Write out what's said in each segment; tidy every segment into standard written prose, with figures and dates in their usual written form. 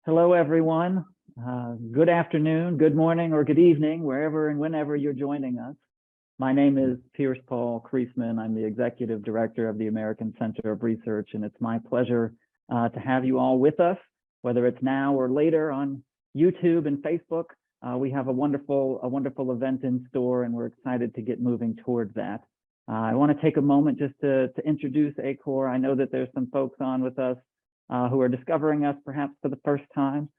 Hello, everyone. Good afternoon, good morning, or good evening, wherever and whenever you're joining us. My name is Pierce Paul Kreisman. I'm the Executive Director of the American Center of Research, and it's my pleasure to have you all with us, whether it's now or later on YouTube and Facebook. We have a wonderful event in store, and we're excited to get moving towards that. I want to take a moment just to introduce ACOR. I know that there's some folks on with us who are discovering us perhaps for the first time.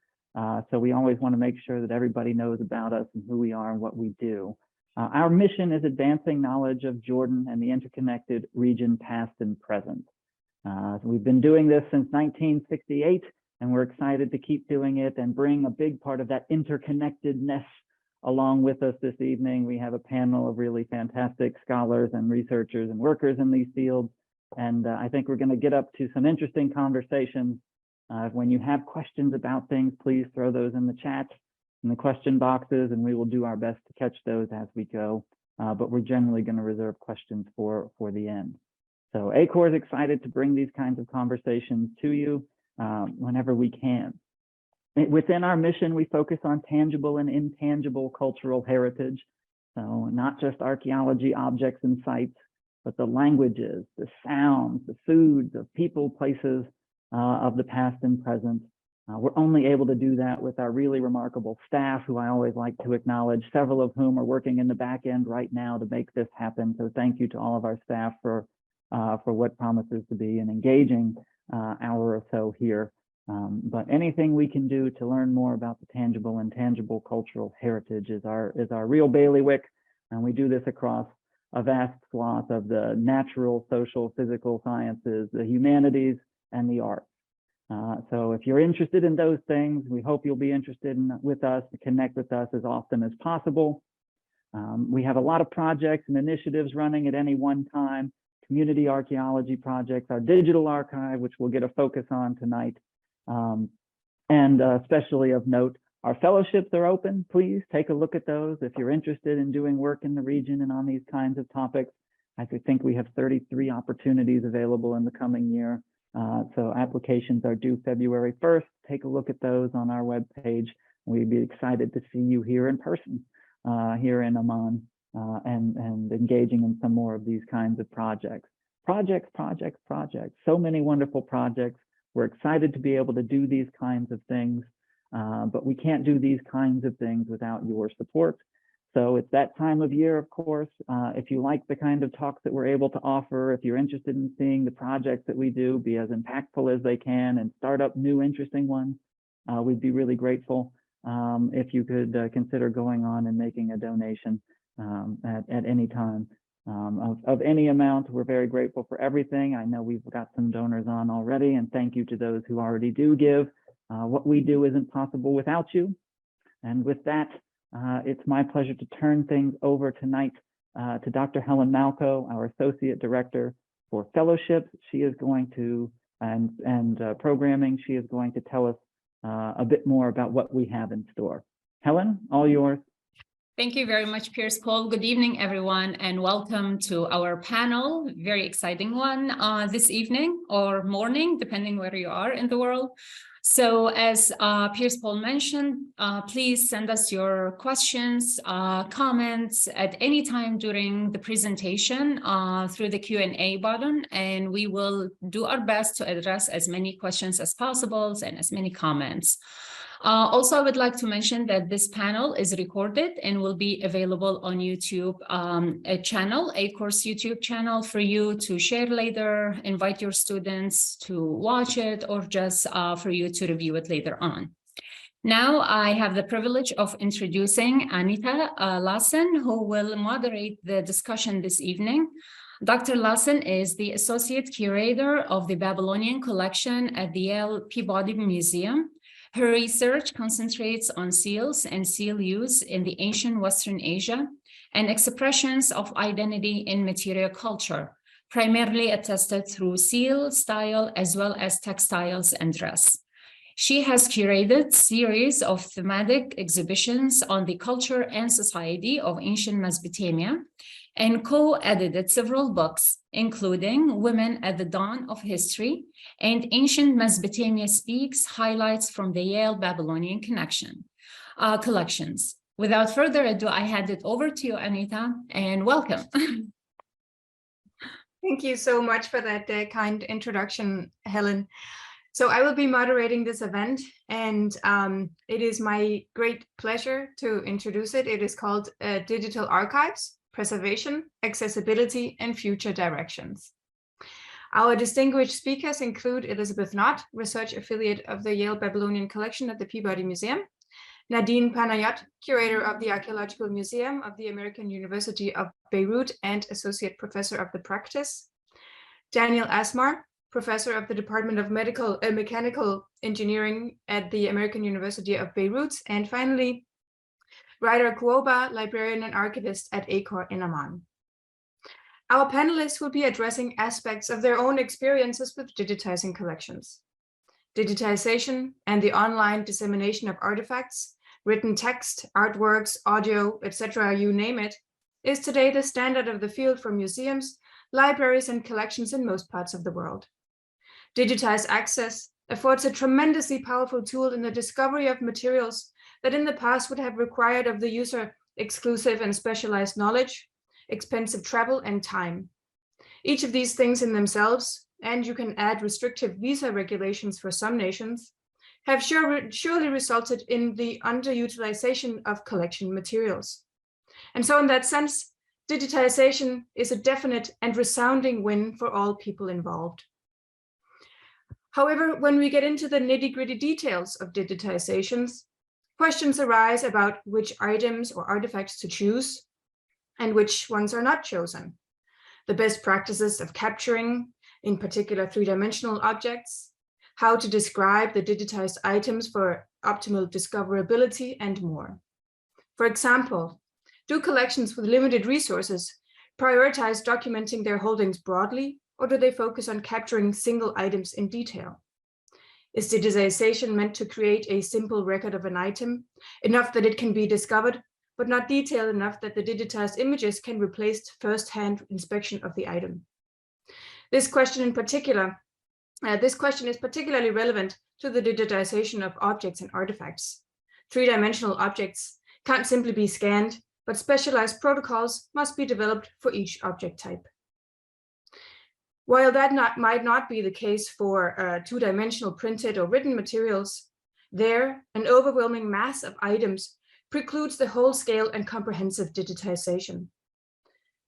So we always want to make sure that everybody knows about us and who we are and what we do. Our mission is advancing knowledge of Jordan and the interconnected region, past and present. We've been doing this since 1968, and we're excited to keep doing it and bring a big part of that interconnectedness along with us this evening. We have a panel of really fantastic scholars and researchers and workers in these fields. And I think we're going to get up to some interesting conversations. When you have questions about things, please throw those in the chat, in the question boxes, and we will do our best to catch those as we go. But we're generally going to reserve questions for the end. So ACOR is excited to bring these kinds of conversations to you whenever we can. Within our mission, we focus on tangible and intangible cultural heritage. So not just archaeology, objects, and sites, but the languages, the sounds, the foods of people, places of the past and present. We're only able to do that with our really remarkable staff, who I always like to acknowledge, several of whom are working in the back end right now to make this happen. So thank you to all of our staff for what promises to be an engaging hour or so here. But anything we can do to learn more about the tangible and intangible cultural heritage is our real bailiwick, and we do this across a vast swath of the natural, social, physical sciences, the humanities, and the arts. So if you're interested in those things, we hope you'll be interested with us, to connect with us as often as possible. We have a lot of projects and initiatives running at any one time: community archaeology projects, our digital archive, which we'll get a focus on tonight, and especially of note, our fellowships are open. Please take a look at those if you're interested in doing work in the region and on these kinds of topics. I think we have 33 opportunities available in the coming year. So applications are due February 1st. Take a look at those on our webpage. We'd be excited to see you here in person, here in Amman, and engaging in some more of these kinds of projects. Projects. So many wonderful projects. We're excited to be able to do these kinds of things. But we can't do these kinds of things without your support. So it's that time of year, of course. If you like the kind of talks that we're able to offer, if you're interested in seeing the projects that we do be as impactful as they can and start up new interesting ones, we'd be really grateful if you could consider going on and making a donation at any time. Of any amount. We're very grateful for everything. I know we've got some donors on already, and thank you to those who already do give. What we do isn't possible without you. And with that, it's my pleasure to turn things over tonight to Dr. Helen Malko, our Associate Director for Fellowships. She is going to, and programming, she is going to tell us a bit more about what we have in store. Helen, all yours. Thank you very much, Pierce Paul. Good evening, everyone, and welcome to our panel. Very exciting one this evening or morning, depending where you are in the world. So as Pierce Paul mentioned, please send us your questions, comments at any time during the presentation through the Q&A button, and we will do our best to address as many questions as possible and as many comments. Also, I would like to mention that this panel is recorded and will be available on YouTube channel, ACOR's YouTube channel, for you to share later, invite your students to watch it, or just for you to review it later on. Now, I have the privilege of introducing Anita Lassen, who will moderate the discussion this evening. Dr. Lassen is the Associate Curator of the Babylonian Collection at the Yale Peabody Museum. Her research concentrates on seals and seal use in the ancient Western Asia and expressions of identity in material culture, primarily attested through seal style as well as textiles and dress. She has curated series of thematic exhibitions on the culture and society of ancient Mesopotamia and co-edited several books, including Women at the Dawn of History and Ancient Mesopotamia Speaks, Highlights from the Yale Babylonian collections. Without further ado, I hand it over to you, Anita, and welcome. Thank you so much for that kind introduction, Helen. So I will be moderating this event, and it is my great pleasure to introduce it. It is called Digital Archives, Preservation, Accessibility, and Future Directions. Our distinguished speakers include Elizabeth Knott, Research Affiliate of the Yale Babylonian Collection at the Peabody Museum, Nadine Panayot, Curator of the Archaeological Museum of the American University of Beirut and Associate Professor of the Practice, Daniel Asmar, Professor of the Department of Mechanical Engineering at the American University of Beirut, and finally, Ryder Kuoba, Librarian and Archivist at ACOR in Amman. Our panelists will be addressing aspects of their own experiences with digitizing collections. Digitization and the online dissemination of artifacts, written text, artworks, audio, etc., you name it, is today the standard of the field for museums, libraries, and collections in most parts of the world. Digitized access affords a tremendously powerful tool in the discovery of materials that in the past would have required of the user exclusive and specialized knowledge, expensive travel, and time. Each of these things in themselves, and you can add restrictive visa regulations for some nations, have surely resulted in the underutilization of collection materials. And so in that sense, digitization is a definite and resounding win for all people involved. However, when we get into the nitty-gritty details of digitizations, questions arise about which items or artifacts to choose and which ones are not chosen. The best practices of capturing, in particular three-dimensional objects, how to describe the digitized items for optimal discoverability, and more. For example, do collections with limited resources prioritize documenting their holdings broadly, or do they focus on capturing single items in detail? Is digitization meant to create a simple record of an item, enough that it can be discovered, but not detailed enough that the digitized images can replace first-hand inspection of the item? This question is particularly relevant to the digitization of objects and artifacts. Three-dimensional objects can't simply be scanned, but specialized protocols must be developed for each object type. While that might not be the case for two-dimensional printed or written materials, an overwhelming mass of items precludes the whole-scale and comprehensive digitization.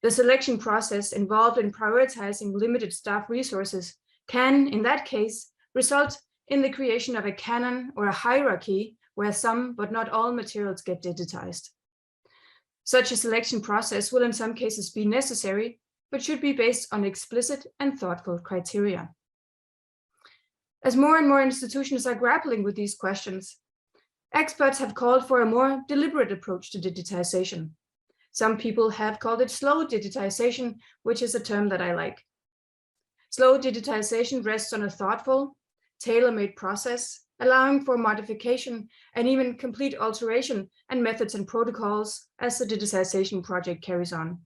The selection process involved in prioritizing limited staff resources can, in that case, result in the creation of a canon or a hierarchy where some but not all materials get digitized. Such a selection process will in some cases be necessary, but should be based on explicit and thoughtful criteria. As more and more institutions are grappling with these questions, experts have called for a more deliberate approach to digitization. Some people have called it slow digitization, which is a term that I like. Slow digitization rests on a thoughtful, tailor-made process, allowing for modification and even complete alteration and methods and protocols as the digitization project carries on.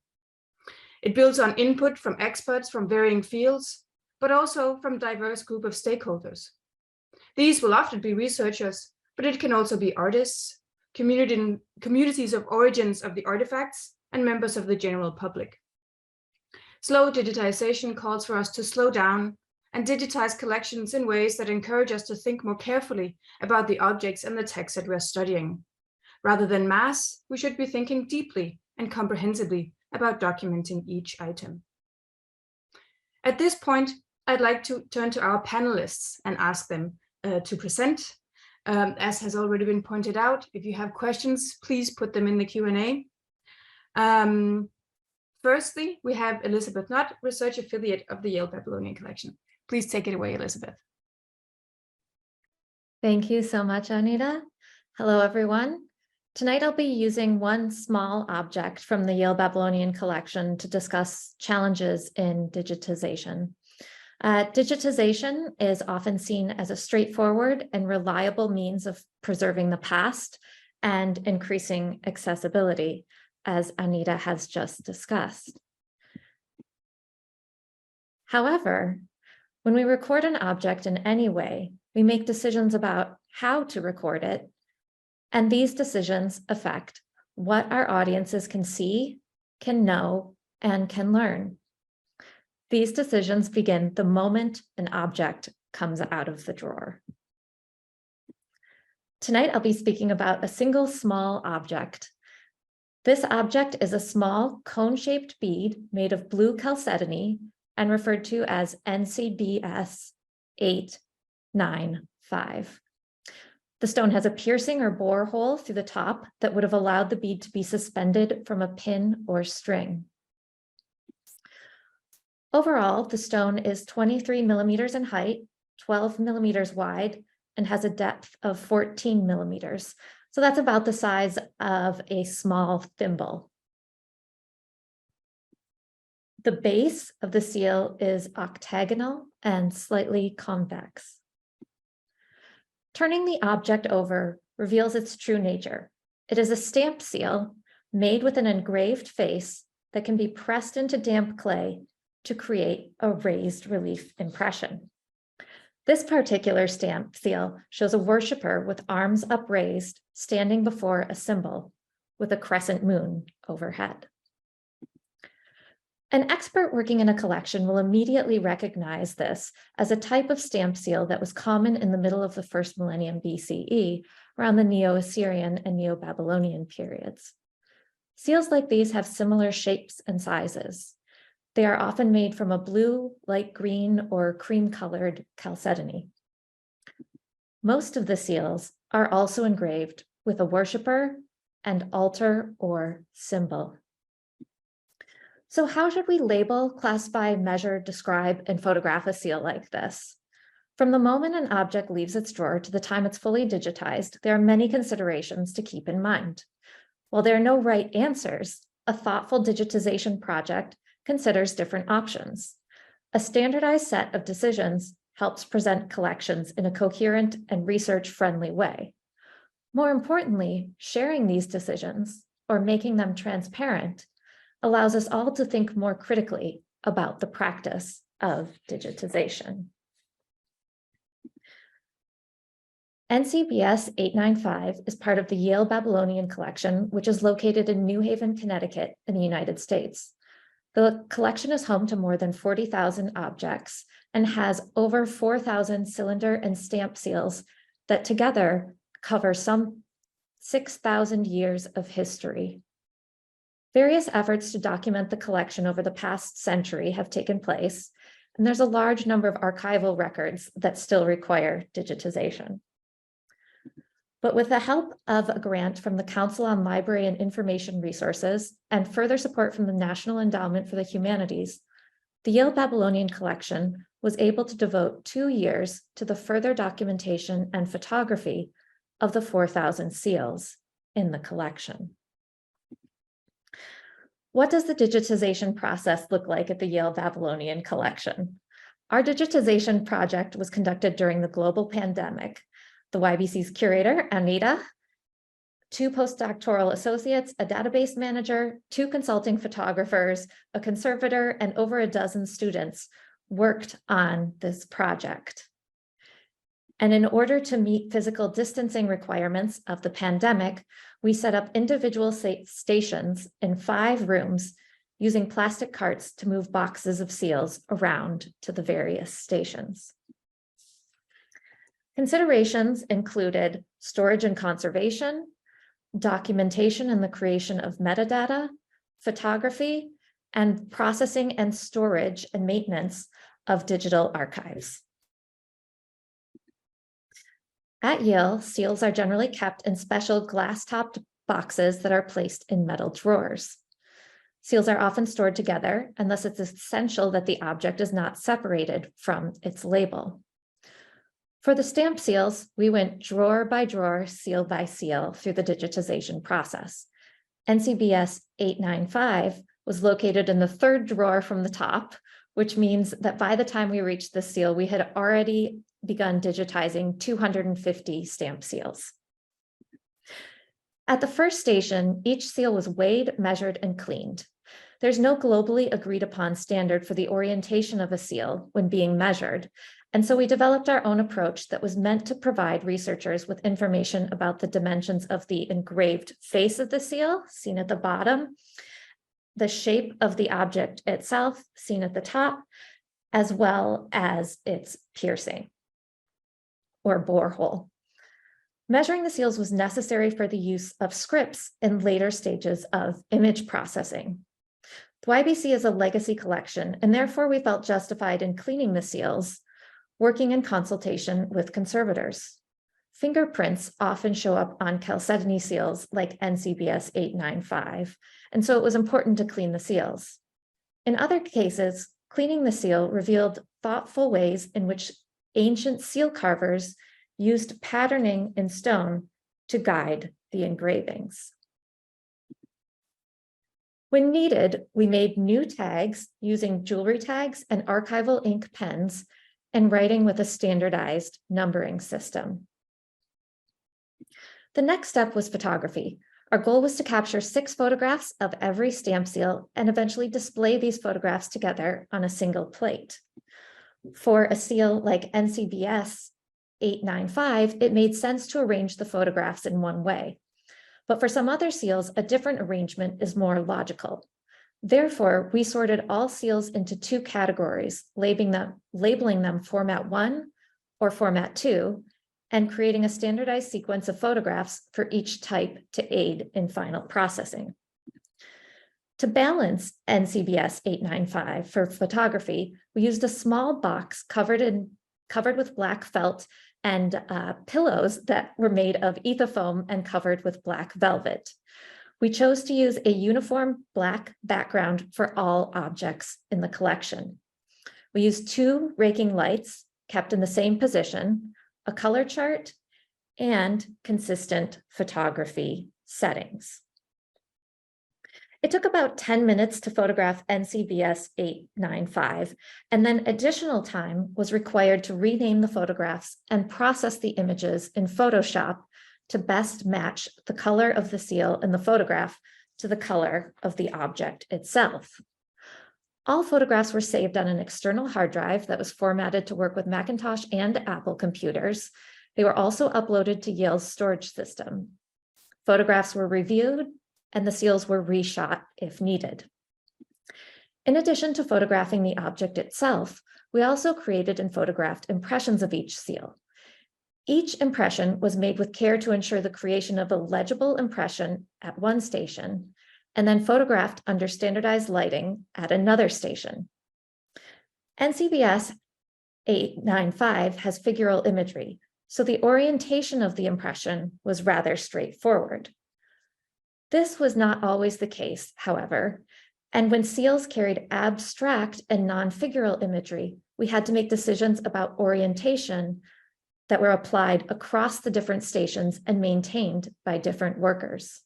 It builds on input from experts from varying fields, but also from a diverse group of stakeholders. These will often be researchers, but it can also be artists, communities of origins of the artifacts, and members of the general public. Slow digitization calls for us to slow down and digitize collections in ways that encourage us to think more carefully about the objects and the texts that we're studying. Rather than mass, we should be thinking deeply and comprehensively about documenting each item. At this point, I'd like to turn to our panelists and ask them to present. As has already been pointed out, if you have questions, please put them in the Q&A. Firstly, we have Elizabeth Knott, Research Affiliate of the Yale Babylonian Collection. Please take it away, Elizabeth. Thank you so much, Anita. Hello, everyone. Tonight, I'll be using one small object from the Yale Babylonian Collection to discuss challenges in digitization. Digitization is often seen as a straightforward and reliable means of preserving the past and increasing accessibility. as Anita has just discussed. However, when we record an object in any way, we make decisions about how to record it, and these decisions affect what our audiences can see, can know, and can learn. These decisions begin the moment an object comes out of the drawer. Tonight, I'll be speaking about a single small object. This object is a small cone-shaped bead made of blue chalcedony and referred to as NCBS 895. The stone has a piercing or bore hole through the top that would have allowed the bead to be suspended from a pin or string. Overall, the stone is 23 millimeters in height, 12 millimeters wide, and has a depth of 14 millimeters. So that's about the size of a small thimble. The base of the seal is octagonal and slightly convex. Turning the object over reveals its true nature. It is a stamp seal made with an engraved face that can be pressed into damp clay to create a raised relief impression. This particular stamp seal shows a worshiper with arms upraised, standing before a symbol with a crescent moon overhead. An expert working in a collection will immediately recognize this as a type of stamp seal that was common in the middle of the first millennium BCE, around the Neo-Assyrian and Neo-Babylonian periods. Seals like these have similar shapes and sizes. They are often made from a blue, light green, or cream-colored chalcedony. Most of the seals are also engraved with a worshiper and altar or symbol. So how should we label, classify, measure, describe, and photograph a seal like this? From the moment an object leaves its drawer to the time it's fully digitized, there are many considerations to keep in mind. While there are no right answers, a thoughtful digitization project considers different options. A standardized set of decisions helps present collections in a coherent and research-friendly way. More importantly, sharing these decisions, or making them transparent, allows us all to think more critically about the practice of digitization. NCBS 895 is part of the Yale Babylonian Collection, which is located in New Haven, Connecticut in the United States. The collection is home to more than 40,000 objects and has over 4,000 cylinder and stamp seals that together cover some 6,000 years of history. Various efforts to document the collection over the past century have taken place, and there's a large number of archival records that still require digitization. But with the help of a grant from the Council on Library and Information Resources and further support from the National Endowment for the Humanities, the Yale Babylonian Collection was able to devote 2 years to the further documentation and photography of the 4,000 seals in the collection. What does the digitization process look like at the Yale Babylonian Collection? Our digitization project was conducted during the global pandemic. The YBC's curator, Anita, 2 postdoctoral associates, a database manager, 2 consulting photographers, a conservator, and over a dozen students worked on this project. And in order to meet physical distancing requirements of the pandemic, we set up individual stations in 5 rooms using plastic carts to move boxes of seals around to the various stations. Considerations included storage and conservation, documentation and the creation of metadata, photography, and processing and storage and maintenance of digital archives. At Yale, seals are generally kept in special glass-topped boxes that are placed in metal drawers. Seals are often stored together, and thus it's essential that the object is not separated from its label. For the stamp seals, we went drawer by drawer, seal by seal through the digitization process. NCBS 895 was located in the 3rd drawer from the top, which means that by the time we reached the seal, we had already begun digitizing 250 stamp seals. At the first station, each seal was weighed, measured, and cleaned. There's no globally agreed upon standard for the orientation of a seal when being measured, and so we developed our own approach that was meant to provide researchers with information about the dimensions of the engraved face of the seal, seen at the bottom, the shape of the object itself, seen at the top, as well as its piercing or borehole. Measuring the seals was necessary for the use of scripts in later stages of image processing. The YBC is a legacy collection, and therefore we felt justified in cleaning the seals, working in consultation with conservators. Fingerprints often show up on chalcedony seals like NCBS 895, and so it was important to clean the seals. In other cases, cleaning the seal revealed thoughtful ways in which ancient seal carvers used patterning in stone to guide the engravings. When needed, we made new tags using jewelry tags and archival ink pens and writing with a standardized numbering system. The next step was photography. Our goal was to capture 6 photographs of every stamp seal and eventually display these photographs together on a single plate. For a seal like NCBS 895, it made sense to arrange the photographs in one way. But for some other seals, a different arrangement is more logical. Therefore, we sorted all seals into 2 categories, labeling them Format 1 or Format 2, and creating a standardized sequence of photographs for each type to aid in final processing. To balance NCBS 895 for photography, we used a small box covered with black felt and pillows that were made of ethafoam and covered with black velvet. We chose to use a uniform black background for all objects in the collection. We used 2 raking lights kept in the same position, a color chart, and consistent photography settings. It took about 10 minutes to photograph NCBS 895, and then additional time was required to rename the photographs and process the images in Photoshop to best match the color of the seal in the photograph to the color of the object itself. All photographs were saved on an external hard drive that was formatted to work with Macintosh and Apple computers. They were also uploaded to Yale's storage system. Photographs were reviewed, and the seals were reshot if needed. In addition to photographing the object itself, we also created and photographed impressions of each seal. Each impression was made with care to ensure the creation of a legible impression at one station, and then photographed under standardized lighting at another station. NCBS 895 has figural imagery, so the orientation of the impression was rather straightforward. This was not always the case, however, and when seals carried abstract and non-figural imagery, we had to make decisions about orientation that were applied across the different stations and maintained by different workers.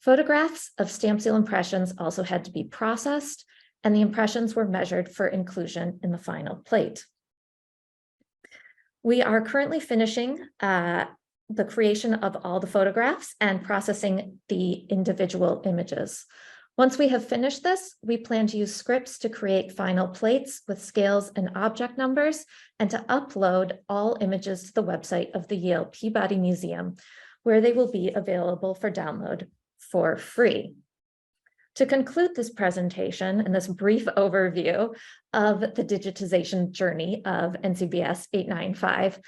Photographs of stamp seal impressions also had to be processed, and the impressions were measured for inclusion in the final plate. We are currently finishing the creation of all the photographs and processing the individual images. Once we have finished this, we plan to use scripts to create final plates with scales and object numbers and to upload all images to the website of the Yale Peabody Museum, where they will be available for download for free. To conclude this presentation and this brief overview of the digitization journey of NCBS 895,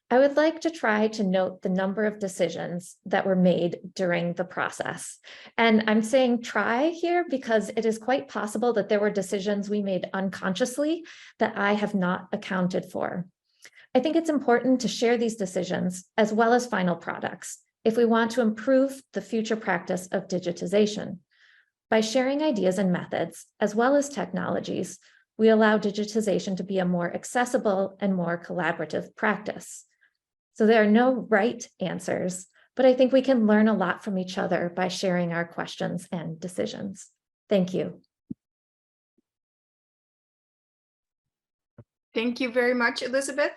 I would like to try to note the number of decisions that were made during the process. And I'm saying try here because it is quite possible that there were decisions we made unconsciously that I have not accounted for. I think it's important to share these decisions as well as final products if we want to improve the future practice of digitization. By sharing ideas and methods, as well as technologies, we allow digitization to be a more accessible and more collaborative practice. So there are no right answers, but I think we can learn a lot from each other by sharing our questions and decisions. Thank you. Thank you very much, Elizabeth.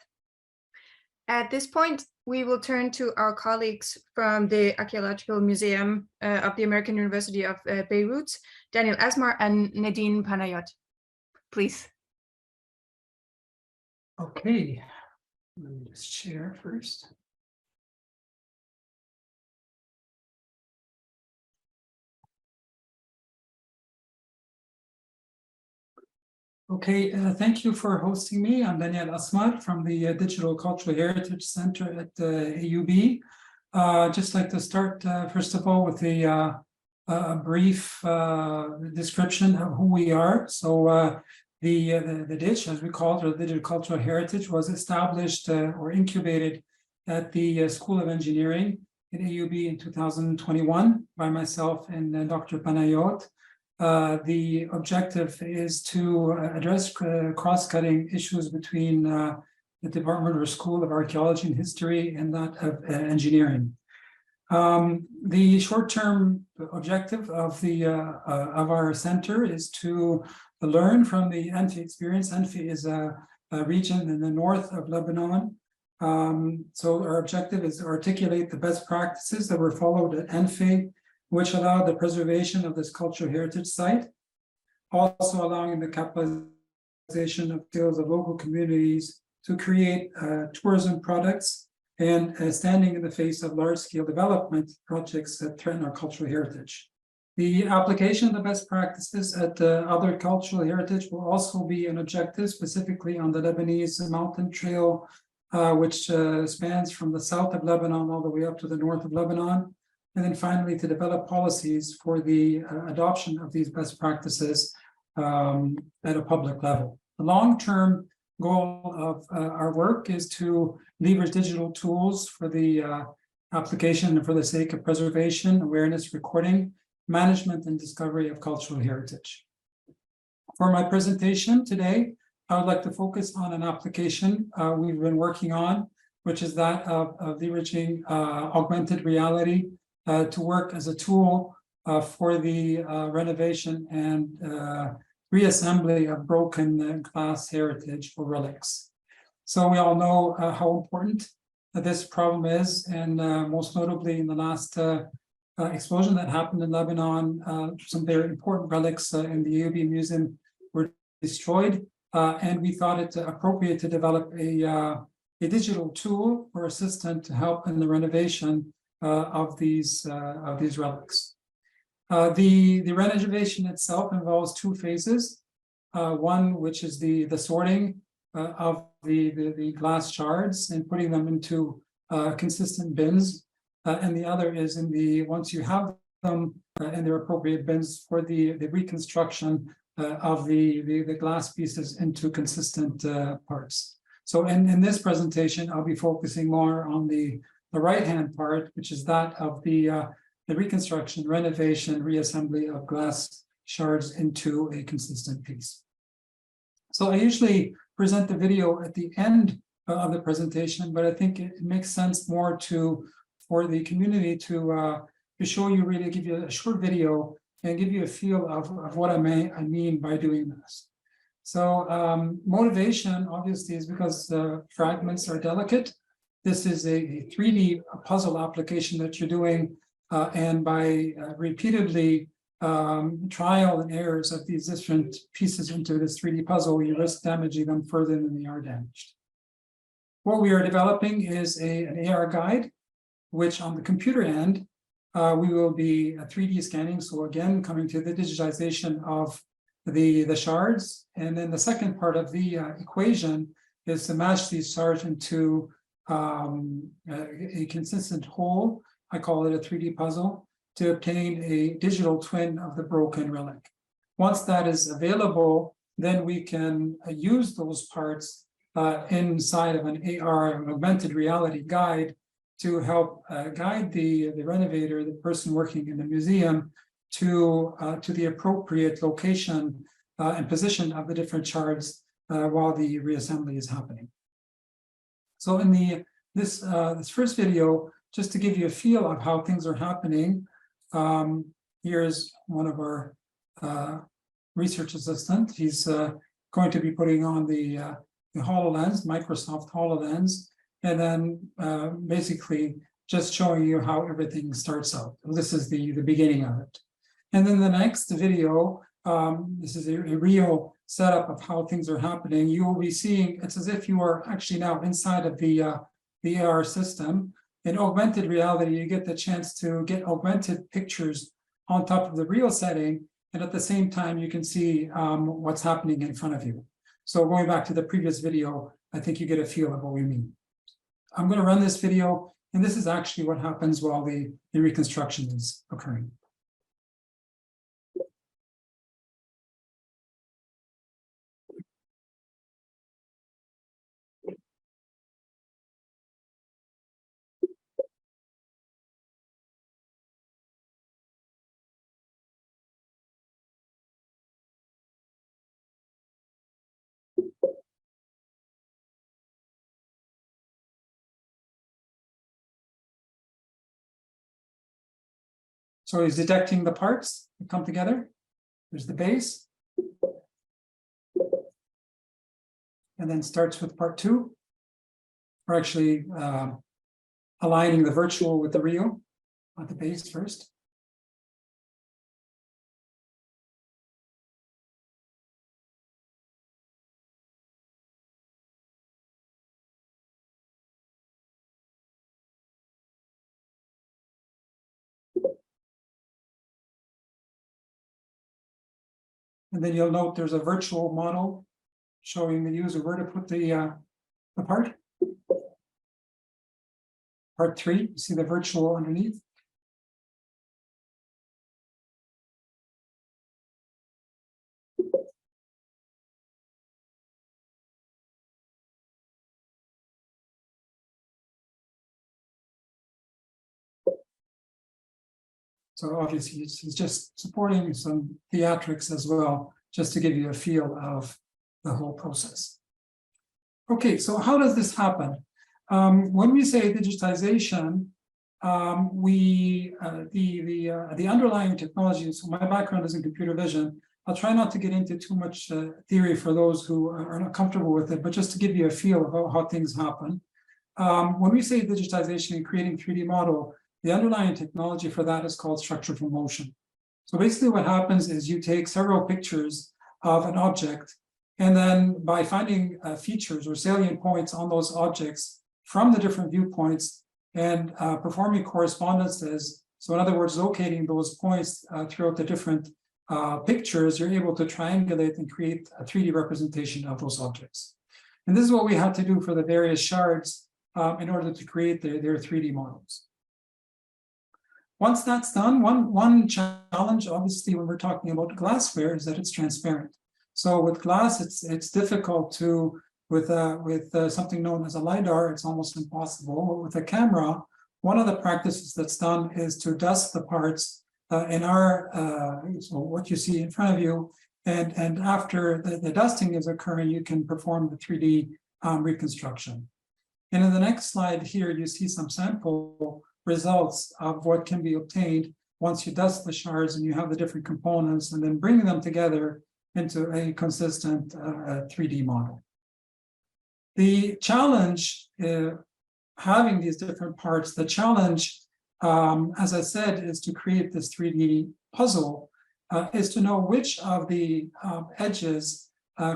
At this point, we will turn to our colleagues from the Archaeological Museum of the American University of Beirut, Daniel Asmar and Nadine Panayot. Please. Okay, let me just share first. Okay, thank you for hosting me. I'm Daniel Asmar from the Digital Cultural Heritage Center at AUB. Just like to start, first of all, with a brief description of who we are. So the DITCH, as we call it, or the Digital Cultural Heritage, was established or incubated at the School of Engineering at AUB in 2021 by myself and Dr. Panayot. The objective is to address cross-cutting issues between the Department or School of Archaeology and History and that of engineering. The short-term objective of our center is to learn from the Anfi experience. Anfi is a region in the north of Lebanon. So our objective is to articulate the best practices that were followed at Anfi, which allowed the preservation of this cultural heritage site, also allowing the capitalization of skills of local communities to create tourism products and standing in the face of large-scale development projects that threaten our cultural heritage. The application of the best practices at other cultural heritage will also be an objective, specifically on the Lebanese mountain trail, which spans from the south of Lebanon all the way up to the north of Lebanon. And then finally, to develop policies for the adoption of these best practices at a public level. The long-term goal of our work is to leverage digital tools for the application and for the sake of preservation, awareness, recording, management, and discovery of cultural heritage. For my presentation today, I would like to focus on an application we've been working on, which is that of leveraging augmented reality to work as a tool for the renovation and reassembly of broken glass heritage or relics. So we all know how important this problem is, and most notably in the last explosion that happened in Lebanon, some very important relics in the AUB Museum were destroyed, and we thought it appropriate to develop a digital tool or assistant to help in the renovation of these relics. The renovation itself involves two phases. One, which is the sorting of the glass shards and putting them into consistent bins, and the other is once you have them in their appropriate bins, for the reconstruction of the glass pieces into consistent parts. So in this presentation, I'll be focusing more on the right-hand part, which is that of the reconstruction, renovation, reassembly of glass shards into a consistent piece. So I usually present the video at the end of the presentation, but I think it makes sense more for the community to show you, really give you a short video and give you a feel of what I mean by doing this. So motivation obviously is because the fragments are delicate. This is a 3D puzzle application that you're doing, and by repeatedly trial and errors of these different pieces into this 3D puzzle, you risk damaging them further than they are damaged. What we are developing is an AR guide, which on the computer end, we will be 3D scanning. So again, coming to the digitization of the shards. And then the second part of the equation is to match these shards into a consistent whole. I call it a 3D puzzle, to obtain a digital twin of the broken relic. Once that is available, then we can use those parts inside of an AR, an augmented reality guide, to help guide the renovator, the person working in the museum, to the appropriate location and position of the different shards while the reassembly is happening. So in this first video, just to give you a feel of how things are happening, here's one of our research assistants. He's going to be putting on the HoloLens, Microsoft HoloLens, and then basically just showing you how everything starts out. This is the beginning of it. And then the next video, this is a real setup of how things are happening. You will be seeing, it's as if you are actually now inside of the AR system. In augmented reality, you get the chance to get augmented pictures on top of the real setting, and at the same time, you can see what's happening in front of you. So going back to the previous video, I think you get a feel of what we mean. I'm going to run this video, and this is actually what happens while the reconstruction is occurring. So he's detecting the parts that come together. There's the base. And then starts with part two. We're actually aligning the virtual with the real at the base first. And then you'll note there's a virtual model showing the user where to put the part. Part three, you see the virtual underneath. So obviously he's just supporting some theatrics as well, just to give you a feel of the whole process. Okay, so how does this happen? When we say digitization, the underlying technology, so my background is in computer vision. I'll try not to get into too much theory for those who are not comfortable with it, but just to give you a feel of how things happen. When we say digitization and creating 3D model, the underlying technology for that is called structure from motion. So basically what happens is you take several pictures of an object, and then by finding features or salient points on those objects from the different viewpoints and performing correspondences, so in other words, locating those points throughout the different pictures, you're able to triangulate and create a 3D representation of those objects. And this is what we had to do for the various shards in order to create their 3D models. Once that's done, one challenge, obviously, when we're talking about glassware, is that it's transparent. So with glass, it's difficult to, with something known as a LiDAR, it's almost impossible. But with a camera, one of the practices that's done is to dust the parts so what you see in front of you, and after the dusting is occurring, you can perform the 3D reconstruction. And in the next slide here, you see some sample results of what can be obtained once you dust the shards and you have the different components, and then bringing them together into a consistent 3D model. The challenge, having these different parts, the challenge, as I said, is to create this 3D puzzle, is to know which of the edges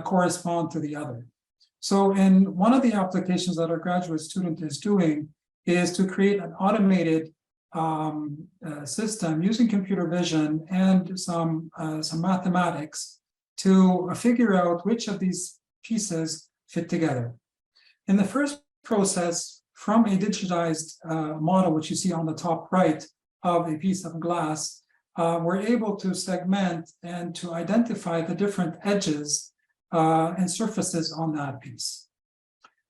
correspond to the other. So in one of the applications that our graduate student is doing is to create an automated system using computer vision and some mathematics to figure out which of these pieces fit together. In the first process, from a digitized model, which you see on the top right of a piece of glass, we're able to segment and to identify the different edges and surfaces on that piece.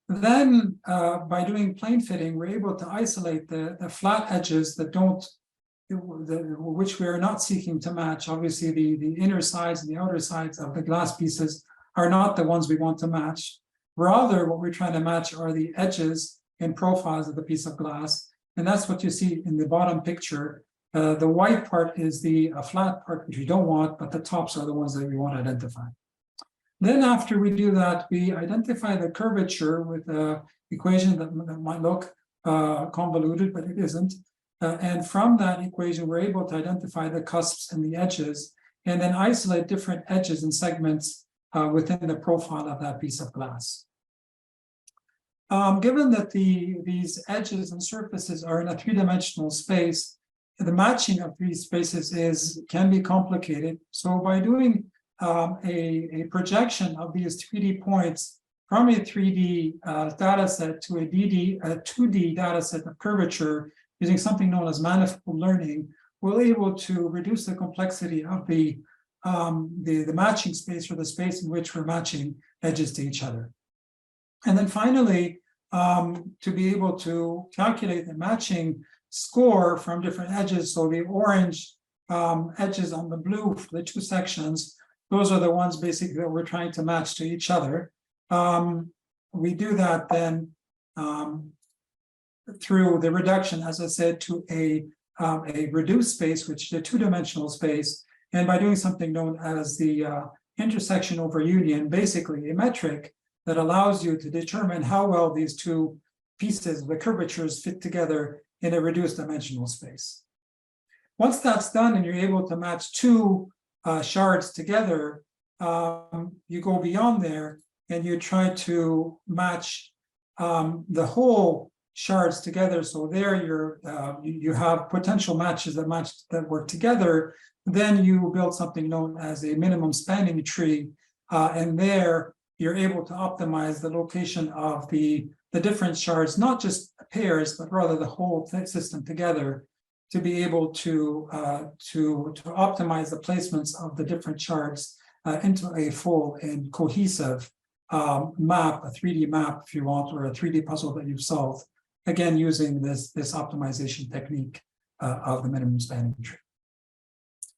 Then, by doing plane fitting, we're able to isolate the flat edges that which we are not seeking to match. Obviously, the inner sides and the outer sides of the glass pieces are not the ones we want to match. Rather, what we're trying to match are the edges and profiles of the piece of glass. And that's what you see in the bottom picture. The white part is the flat part, which we don't want, but the tops are the ones that we want to identify. Then after we do that, we identify the curvature with equation that might look convoluted, but it isn't. And from that equation, we're able to identify the cusps and the edges, and then isolate different edges and segments within the profile of that piece of glass. Given that these edges and surfaces are in a three-dimensional space, the matching of these spaces can be complicated. So by doing a projection of these 3D points from a 3D data set to a 2D data set of curvature using something known as manifold learning, we're able to reduce the complexity of the matching space, or the space in which we're matching edges to each other. And then finally, to be able to calculate the matching score from different edges. So the orange edges on the blue for the two sections, those are the ones basically that we're trying to match to each other. We do that then through the reduction, as I said, to a reduced space, which is a two-dimensional space, and by doing something known as the intersection over union, basically a metric that allows you to determine how well these two pieces, the curvatures, fit together in a reduced dimensional space. Once that's done and you're able to match two shards together, you go beyond there and you try to match the whole shards together. So there you have potential matches that work together. Then you build something known as a minimum spanning tree, and there you're able to optimize the location of the different shards, not just pairs, but rather the whole system together, to be able to optimize the placements of the different shards into a full and cohesive map, a 3D map, if you want, or a 3D puzzle that you've solved, again, using this optimization technique of the minimum spanning tree.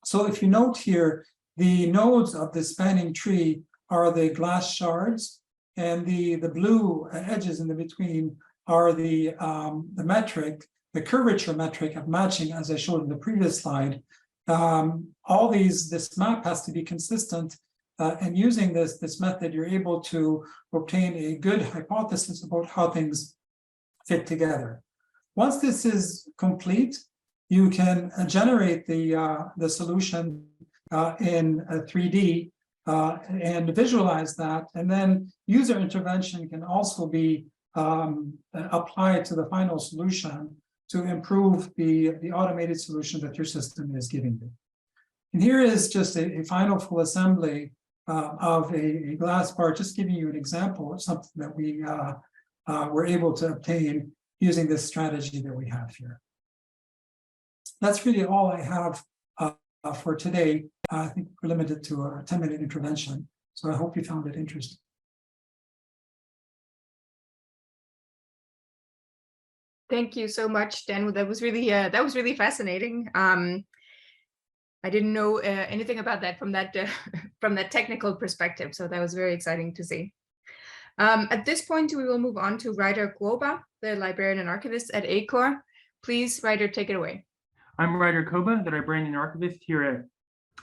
So if you note here, the nodes of the spanning tree are the glass shards, and the blue edges in the between are the metric, the curvature metric of matching, as I showed in the previous slide. All this map has to be consistent, and using this method, you're able to obtain a good hypothesis about how things fit together. Once this is complete, you can generate the solution in 3D and visualize that, and then user intervention can also be applied to the final solution to improve the automated solution that your system is giving you. And here is just a final full assembly of a glass part, just giving you an example of something that we were able to obtain using this strategy that we have here. That's really all I have for today. I think we're limited to a 10-minute intervention, so I hope you found it interesting. Thank you so much, Dan. That was really fascinating. I didn't know anything about that from that technical perspective, so that was very exciting to see. At this point, we will move on to Ryder Gwoba, the librarian and archivist at ACOR. Please, Ryder, take it away. I'm Ryder Gwoba, the librarian and archivist here at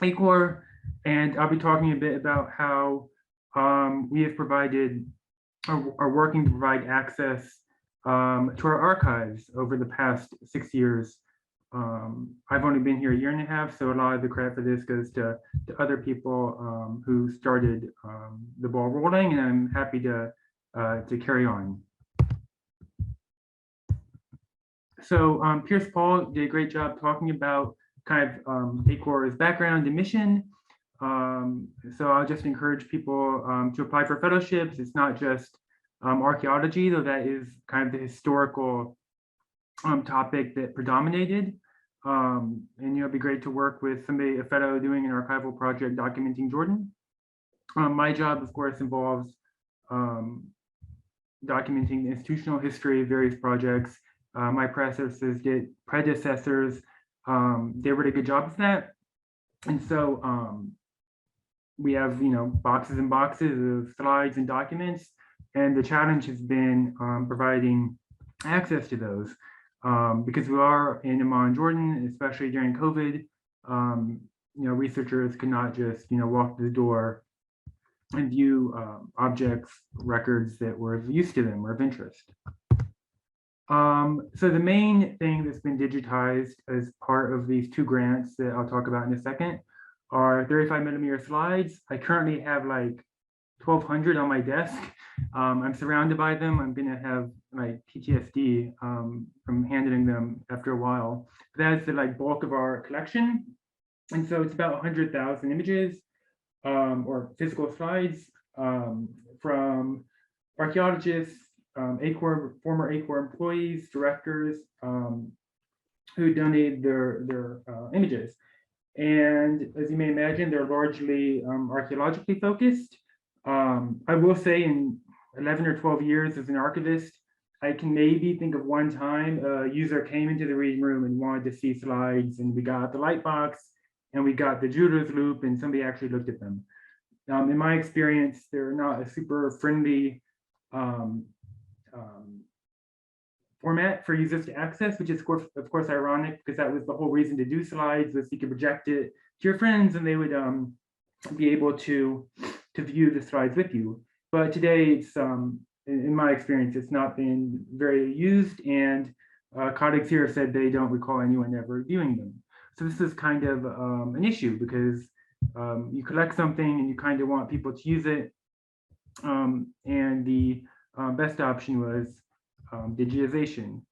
ACOR, and I'll be talking a bit about how we have provided, are working to provide access to our archives over the past 6 years. I've only been here a year and a half, so a lot of the credit for this goes to other people who started the ball rolling, and I'm happy to carry on. So Pierce Paul did a great job talking about kind of ACOR's background and mission. So I'll just encourage people to apply for fellowships. It's not just archaeology, though that is kind of the historical topic that predominated. And it'd be great to work with somebody, a fellow doing an archival project documenting Jordan. My job, of course, involves documenting the institutional history of various projects. My predecessors did they did a good job of that. And so we have, boxes and boxes of slides and documents, and the challenge has been providing access to those. Because we are in Amman, Jordan, especially during COVID, researchers cannot just, walk through the door and view objects, records that were of use to them or of interest. So the main thing that's been digitized as part of these two grants that I'll talk about in a second are 35mm slides. I currently have like 1,200 on my desk. I'm surrounded by them. I'm gonna have like PTSD from handling them after a while. But that's the like bulk of our collection. And so it's about 100,000 images or physical slides from archaeologists, former ACOR employees, directors who donated their images. And as you may imagine, they're largely archaeologically focused. I will say in 11 or 12 years as an archivist, I can maybe think of one time a user came into the reading room and wanted to see slides, and we got the light box and we got the jeweler's loop, and somebody actually looked at them. In my experience, they're not a super friendly format for users to access, which is of course ironic, because that was the whole reason to do slides, was you could project it to your friends and they would be able to view the slides with you. But today, it's in my experience, it's not been very used, and colleagues here said they don't recall anyone ever viewing them. So this is kind of an issue, because you collect something and you kind of want people to use it, and the best option was digitization.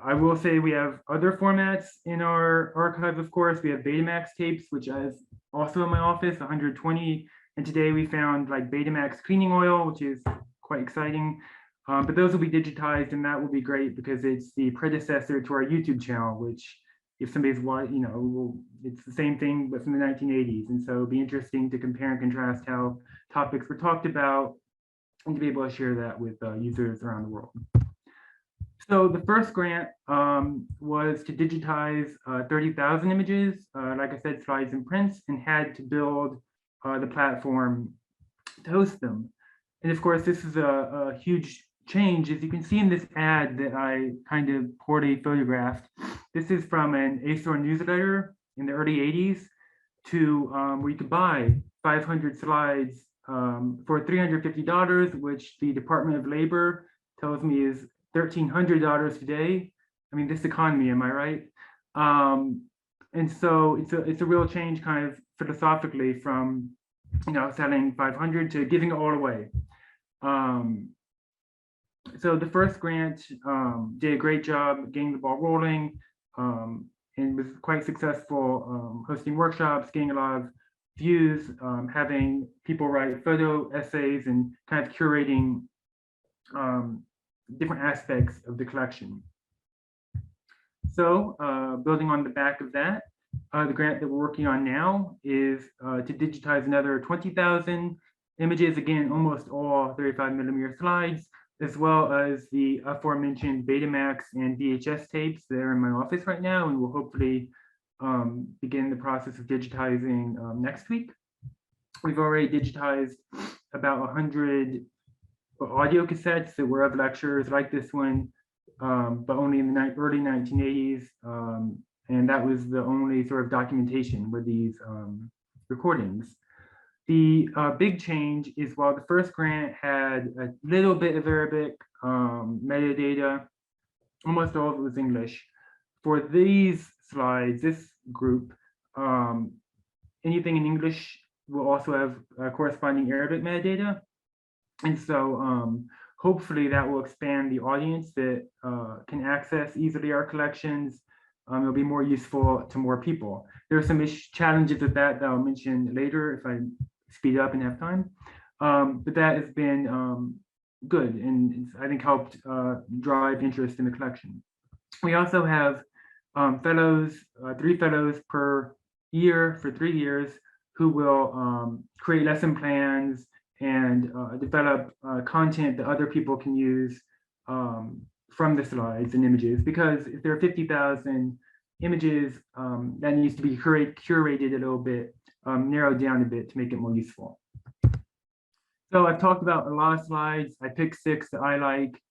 I will say we have other formats in our archive, of course. We have Betamax tapes, which is also in my office, 120. And today we found like Betamax cleaning oil, which is quite exciting. But those will be digitized, and that will be great because it's the predecessor to our YouTube channel, which if somebody's watching, you know, it's the same thing but from the 1980s. And so it'll be interesting to compare and contrast how topics were talked about and to be able to share that with users around the world. So the first grant was to digitize 30,000 images, like I said, slides and prints, and had to build the platform to host them. And of course, this is a huge change. As you can see in this ad that I kind of poorly photographed, this is from an ASOR newsletter in the early 80s to where you could buy 500 slides for $350, which the Department of Labor tells me is $1,300 today. I mean, this economy, am I right? And so it's a real change, kind of philosophically, from selling 500 to giving it all away. So the first grant did a great job getting the ball rolling, and was quite successful hosting workshops, getting a lot of views, having people write photo essays, and kind of curating different aspects of the collection. So building on the back of that, the grant that we're working on now is to digitize another 20,000 images, again, almost all 35mm slides, as well as the aforementioned Betamax and VHS tapes that are in my office right now, and we'll hopefully begin the process of digitizing next week. We've already digitized about 100 audio cassettes that were of lectures like this one, but only in the early 1980s. And that was the only sort of documentation with these recordings. The big change is, while the first grant had a little bit of Arabic metadata, almost all of it was English. For these slides, this group, anything in English will also have corresponding Arabic metadata. And so hopefully that will expand the audience that can access easily our collections. It'll be more useful to more people. There are some challenges with that I'll mention later if I speed up and have time. But that has been good, and it's, I think, helped drive interest in the collection. We also have fellows, 3 fellows per year for 3 years, who will create lesson plans and develop content that other people can use from the slides and images, because if there are 50,000 images, that needs to be curated a little bit, narrowed down a bit to make it more useful. So I've talked about a lot of slides. I picked 6 that I like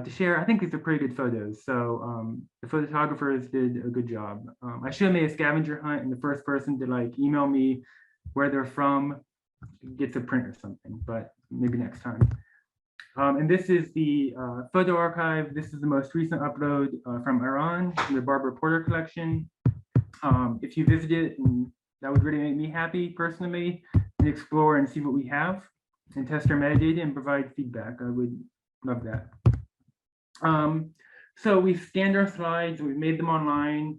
to share. I think these are pretty good photos. So the photographers did a good job. I should have made a scavenger hunt, and the first person to like email me where they're from gets a print or something, but maybe next time. And this is the photo archive. This is the most recent upload from Iran, from the Barbara Porter collection. If you visit it, and that would really make me happy personally, and explore and see what we have, and test our metadata and provide feedback. I would love that. So we've scanned our slides, we've made them online,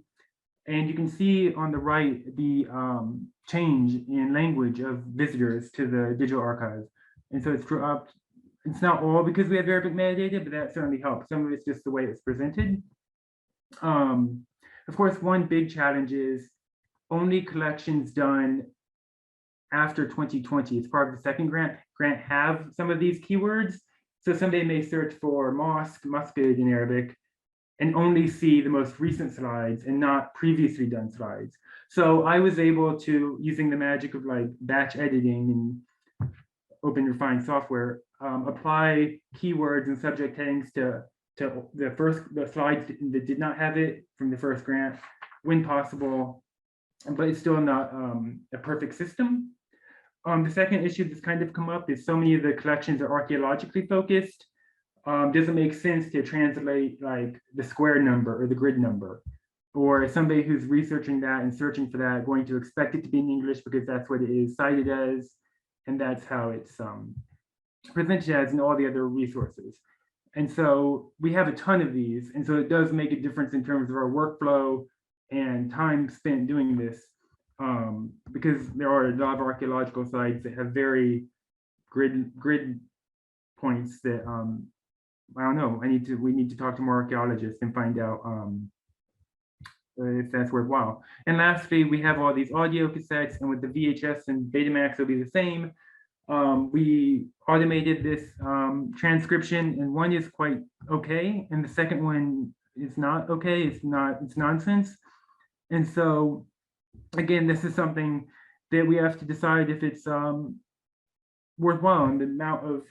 and you can see on the right the change in language of visitors to the digital archive. And so it's dropped. It's not all because we have Arabic metadata, but that certainly helps. Some of it's just the way it's presented. Of course, one big challenge is only collections done after 2020 as part of the second grant have some of these keywords. So somebody may search for mosque, masjid in Arabic, and only see the most recent slides and not previously done slides. So I was able to, using the magic of like batch editing and open refined software, apply keywords and subject headings to the slides that did not have it from the first grant when possible, but it's still not a perfect system. The second issue that's kind of come up is so many of the collections are archaeologically focused. Doesn't make sense to translate like the square number or the grid number, or somebody who's researching that and searching for that going to expect it to be in English because that's what it is cited as, and that's how it's presented as in all the other resources. And so we have a ton of these, and so it does make a difference in terms of our workflow and time spent doing this, because there are a lot of archaeological sites that have very grid points that I don't know. We need to talk to more archaeologists and find out if that's worthwhile. And lastly, we have all these audio cassettes, and with the VHS and Betamax, it'll be the same. We automated this transcription, and one is quite okay, and the second one is not okay. It's nonsense. And so, again, this is something that we have to decide if it's worthwhile, and the amount of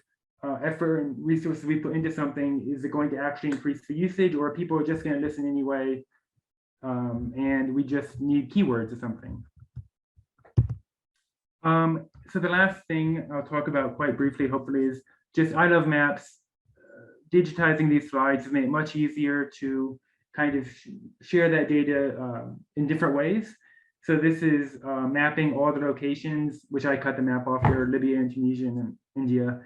effort and resources we put into something, is it going to actually increase the usage, or are people just going to listen anyway, and we just need keywords or something. So the last thing I'll talk about quite briefly, hopefully, is just I love maps. Digitizing these slides has made it much easier to kind of share that data in different ways. So this is mapping all the locations, which I cut the map off here, Libya and Tunisia and India,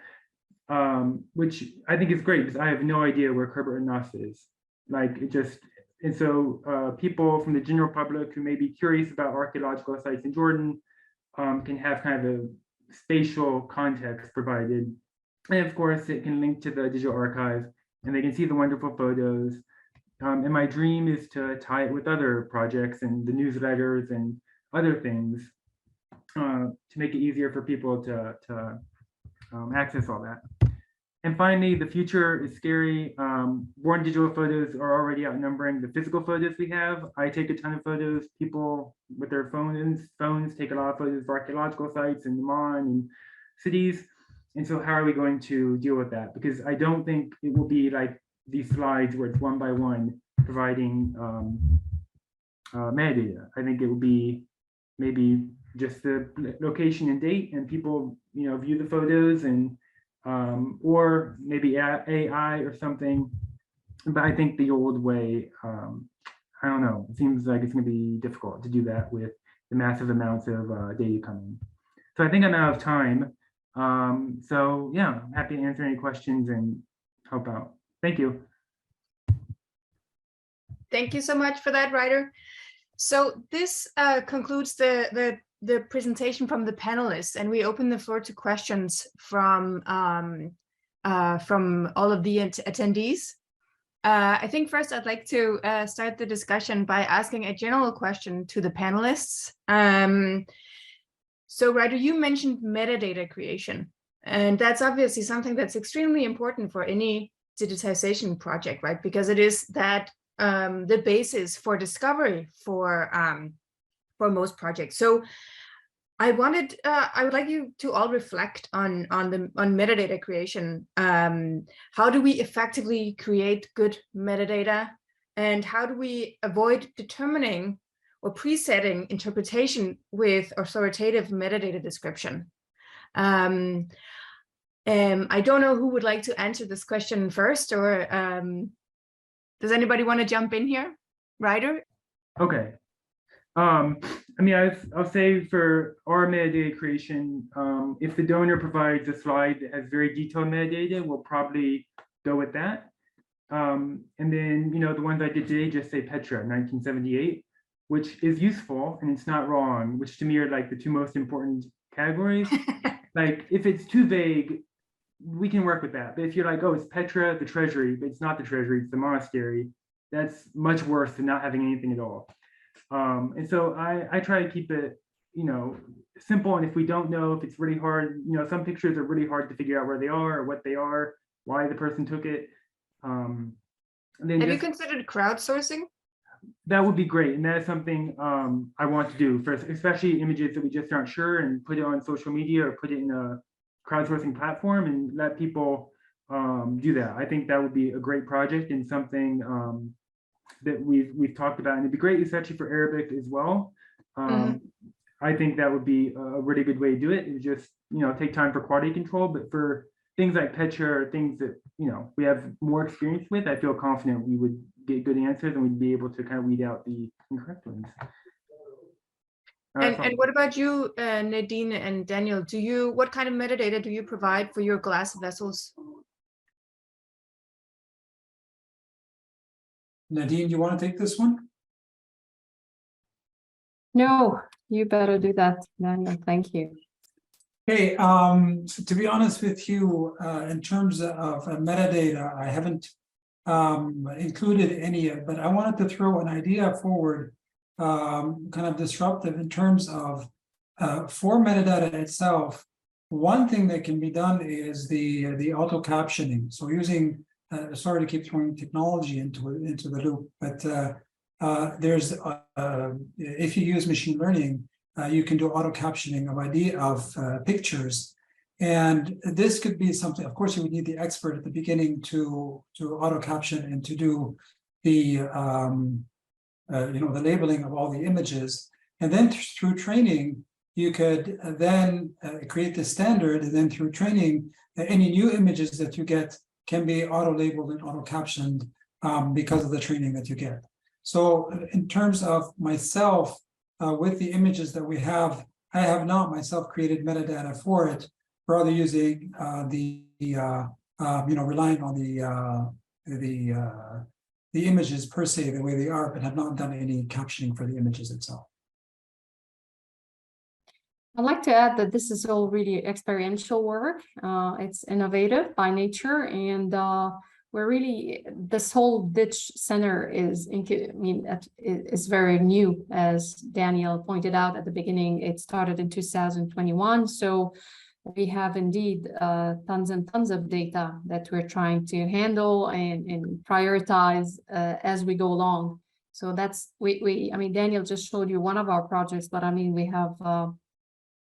which I think is great because I have no idea where Khirbet Nas is. Like it just, and so people from the general public who may be curious about archaeological sites in Jordan can have kind of a spatial context provided. And of course, it can link to the digital archive and they can see the wonderful photos. And my dream is to tie it with other projects and the newsletters and other things to make it easier for people to access all that. And finally, the future is scary. Born digital photos are already outnumbering the physical photos we have. I take a ton of photos. People with their phones take a lot of photos of archaeological sites in Oman and cities. And so how are we going to deal with that? Because I don't think it will be like these slides where it's one by one providing metadata. I think it will be maybe just the location and date, and people view the photos, and or maybe AI or something. But I think the old way, I don't know, it seems like it's going to be difficult to do that with the massive amounts of data coming. So I think I'm out of time. So yeah, I'm happy to answer any questions and help out. Thank you. Thank you so much for that, Ryder. So this concludes the presentation from the panelists, and we open the floor to questions from all of the attendees. I think first I'd like to start the discussion by asking a general question to the panelists. So Ryder, you mentioned metadata creation, and that's obviously something that's extremely important for any digitization project, right? Because it is that the basis for discovery for most projects. So I would like you to all reflect on metadata creation. How do we effectively create good metadata, and how do we avoid determining or presetting interpretation with authoritative metadata description? I don't know who would like to answer this question first, or does anybody want to jump in here? Ryder? Okay. I mean, I'll say for our metadata creation, if the donor provides a slide that has very detailed metadata, we'll probably go with that. And then, you know, the ones I did today just say Petra 1978, which is useful and it's not wrong, which to me are like the two most important categories. Like if it's too vague, we can work with that. But if you're like, oh, it's Petra, the treasury, but it's not the treasury, it's the monastery, that's much worse than not having anything at all. And so I try to keep it, you know, simple. And if we don't know, if it's really hard, you know, some pictures are really hard to figure out where they are or what they are, why the person took it. And then Have you considered crowdsourcing? That would be great. And that is something I want to do for especially images that we just aren't sure, and put it on social media or put it in a crowdsourcing platform and let people do that. I think that would be a great project and something that we've talked about. And it'd be great, especially for Arabic as well. I think that would be a really good way to do it. It would just, you know, take time for quality control, but for things like Petra or things that, you know, we have more experience with, I feel confident we would get good answers and we'd be able to kind of weed out the incorrect ones. And what about you, Nadine and Daniel? What kind of metadata do you provide for your glass vessels? Nadine, you want to take this one? No, you better do that, Daniel. Thank you. Hey, to be honest with you, in terms of metadata, I haven't included any, but I wanted to throw an idea forward, kind of disruptive in terms of for metadata itself. One thing that can be done is the auto captioning. So using, sorry to keep throwing technology into the loop, but there's if you use machine learning, you can do auto captioning of pictures, and this could be something. Of course, you would need the expert at the beginning to auto caption and to do the you know, the labeling of all the images, and then through training you could then create the standard, and then through training any new images that you get can be auto labeled and auto captioned because of the training that you get. So in terms of myself, with the images that we have, I have not myself created metadata for it, rather using you know, relying on the images per se, the way they are, but have not done any captioning for the images itself. I'd like to add that this is all really experiential work. It's innovative by nature, and we're really, this whole ditch center is, I mean, is very new, as Daniel pointed out at the beginning. It started in 2021, so we have indeed tons and tons of data that we're trying to handle and prioritize as we go along. So that's, I mean, Daniel just showed you one of our projects, but I mean, we have a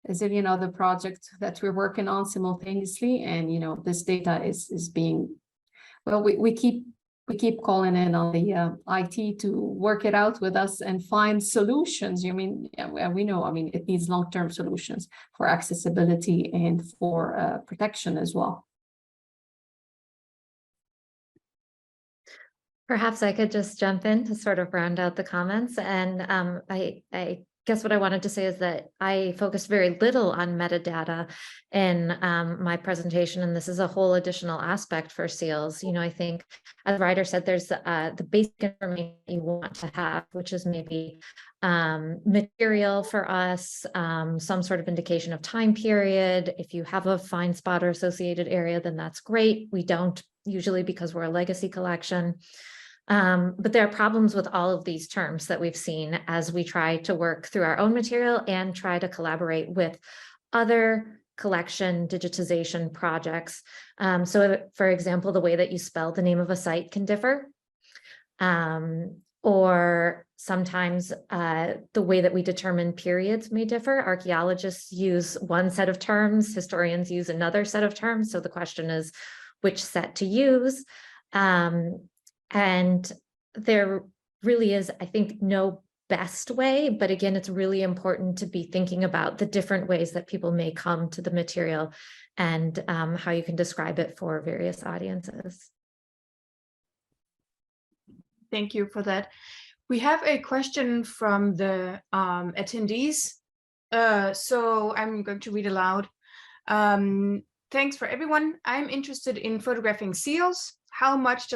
zillion other projects that we're working on simultaneously, and you know, this data is being, well, we keep calling in on the IT to work it out with us and find solutions. You mean, yeah, we know, I mean, it needs long-term solutions for accessibility and for protection as well. Perhaps I could just jump in to sort of round out the comments. And I guess what I wanted to say is that I focused very little on metadata in my presentation, and this is a whole additional aspect for SEALs. You know, I think, as Ryder said, there's the basic information you want to have, which is maybe material for us, some sort of indication of time period. If you have a find spot or associated area, then that's great. We don't usually, because we're a legacy collection. But there are problems with all of these terms that we've seen as we try to work through our own material and try to collaborate with other collection digitization projects. So for example, the way that you spell the name of a site can differ. Or sometimes the way that we determine periods may differ. Archaeologists use one set of terms, historians use another set of terms. So the question is which set to use. And there really is, I think, no best way, but again, it's really important to be thinking about the different ways that people may come to the material and how you can describe it for various audiences. Thank you for that. We have a question from the attendees. So I'm going to read aloud. Thanks for everyone. I'm interested in photographing seals. How much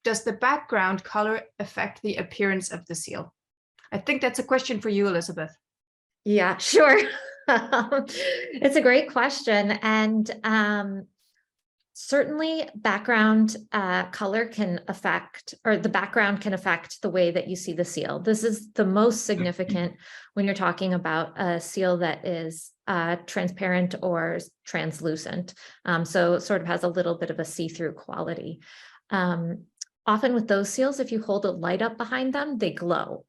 does the background color affect the appearance of the seal? I think that's a question for you, Elizabeth. Yeah, sure. It's a great question. And certainly background color can affect, or the background can affect the way that you see the seal. This is the most significant when you're talking about a seal that is transparent or translucent. So it sort of has a little bit of a see-through quality. Often with those seals, if you hold a light up behind them, they glow.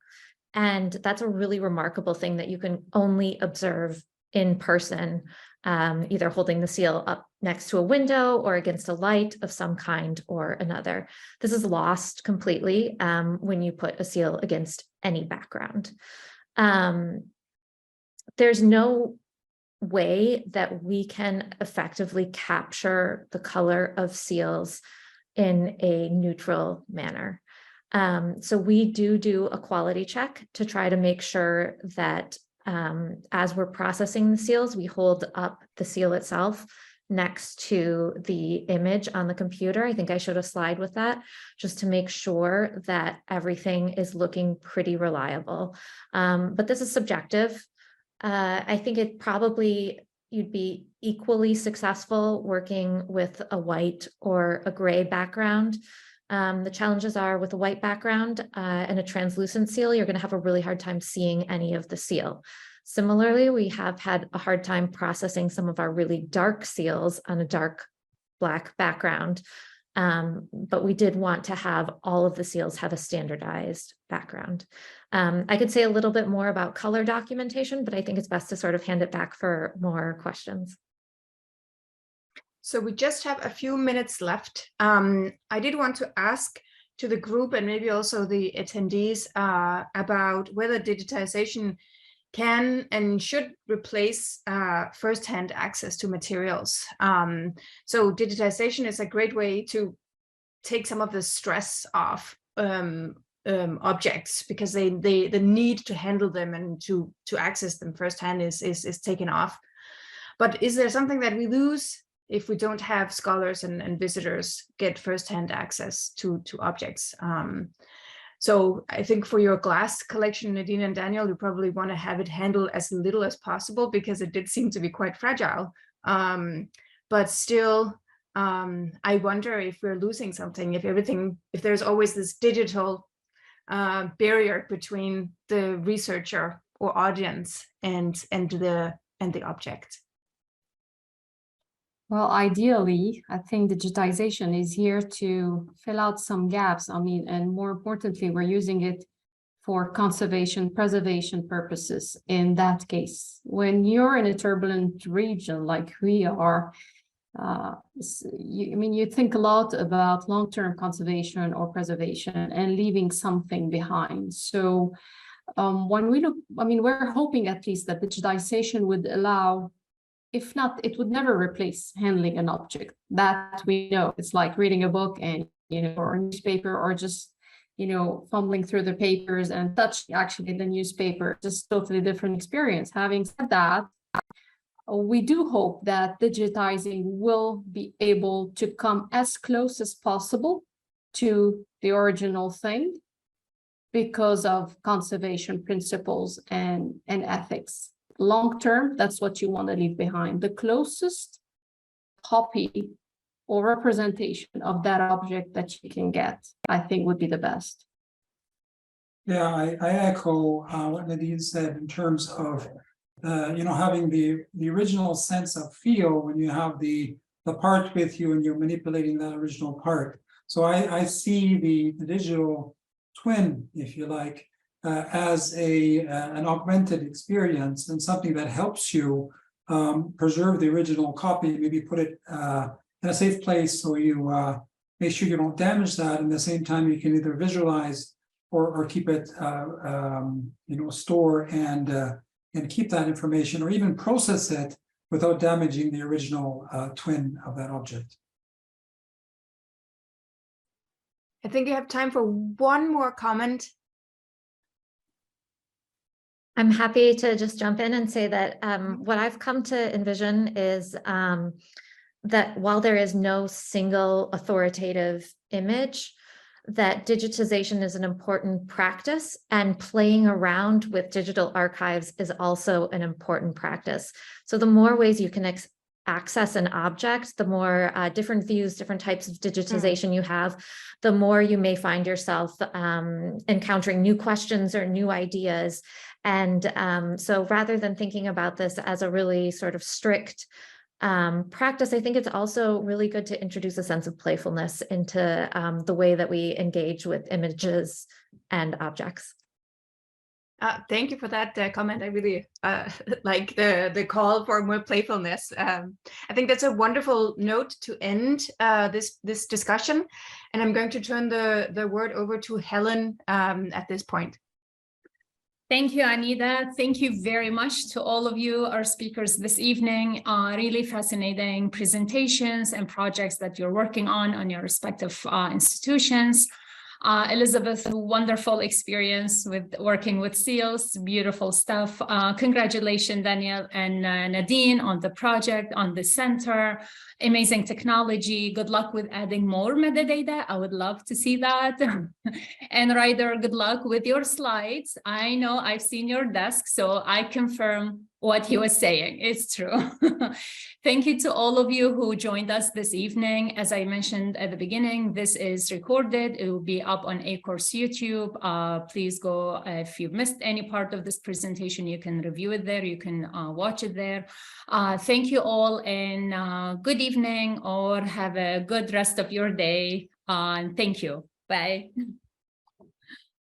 And that's a really remarkable thing that you can only observe in person, either holding the seal up next to a window or against a light of some kind or another. This is lost completely when you put a seal against any background. There's no way that we can effectively capture the color of seals in a neutral manner. So we do a quality check to try to make sure that as we're processing the seals, we hold up the seal itself next to the image on the computer. I think I showed a slide with that, just to make sure that everything is looking pretty reliable. But this is subjective. I think you'd be equally successful working with a white or a gray background. The challenges are with a white background and a translucent seal, you're going to have a really hard time seeing any of the seal. Similarly, we have had a hard time processing some of our really dark seals on a dark black background. But we did want to have all of the seals have a standardized background. I could say a little bit more about color documentation, but I think it's best to sort of hand it back for more questions. So we just have a few minutes left. I did want to ask to the group and maybe also the attendees about whether digitization can and should replace first-hand access to materials. So digitization is a great way to take some of the stress off objects, because the need to handle them and to access them firsthand is taken off. But is there something that we lose if we don't have scholars and visitors get firsthand access to objects? So I think for your glass collection, Nadine and Daniel, you probably want to have it handled as little as possible, because it did seem to be quite fragile. But still, I wonder if we're losing something, if there's always this digital barrier between the researcher or audience and the object. Well, ideally, I think digitization is here to fill out some gaps. I mean, and more importantly, we're using it for conservation, preservation purposes. In that case, when you're in a turbulent region like we are, you think a lot about long-term conservation or preservation and leaving something behind. So when we look, we're hoping at least that digitization would allow, if not, it would never replace handling an object. That we know. It's like reading a book and, or a newspaper, or just, fumbling through the papers and touching actually the newspaper, just totally different experience. Having said that, we do hope that digitizing will be able to come as close as possible to the original thing because of conservation principles and ethics. Long term, that's what you want to leave behind. The closest copy or representation of that object that you can get, I think, would be the best. Yeah, I echo what Nadine said in terms of having the original sense of feel when you have the part with you and you're manipulating that original part. So I see the digital twin, if you like, as an augmented experience and something that helps you preserve the original copy, maybe put it in a safe place so you make sure you don't damage that. And at the same time, you can either visualize or keep it, store and keep that information, or even process it without damaging the original twin of that object. I think you have time for one more comment. I'm happy to just jump in and say that what I've come to envision is that while there is no single authoritative image, that digitization is an important practice, and playing around with digital archives is also an important practice. So the more ways you can access an object, the more different views, different types of digitization you have, the more you may find yourself encountering new questions or new ideas. And so rather than thinking about this as a really sort of strict practice, I think it's also really good to introduce a sense of playfulness into the way that we engage with images and objects. Thank you for that comment. I really like the call for more playfulness. I think that's a wonderful note to end this discussion. And I'm going to turn the word over to Helen at this point. Thank you, Anita. Thank you very much to all of you, our speakers this evening. Really fascinating presentations and projects that you're working on your respective institutions. Elizabeth, wonderful experience with working with SEALs, beautiful stuff. Congratulations, Daniel and Nadine, on the project, on the center. Amazing technology. Good luck with adding more metadata. I would love to see that. And Ryder, good luck with your slides. I know I've seen your desk, so I confirm what he was saying. It's true. Thank you to all of you who joined us this evening. As I mentioned at the beginning, this is recorded. It will be up on ACORS YouTube. Please go, if you've missed any part of this presentation, you can review it there. You can watch it there. Thank you all, and good evening, or have a good rest of your day. Thank you. Bye.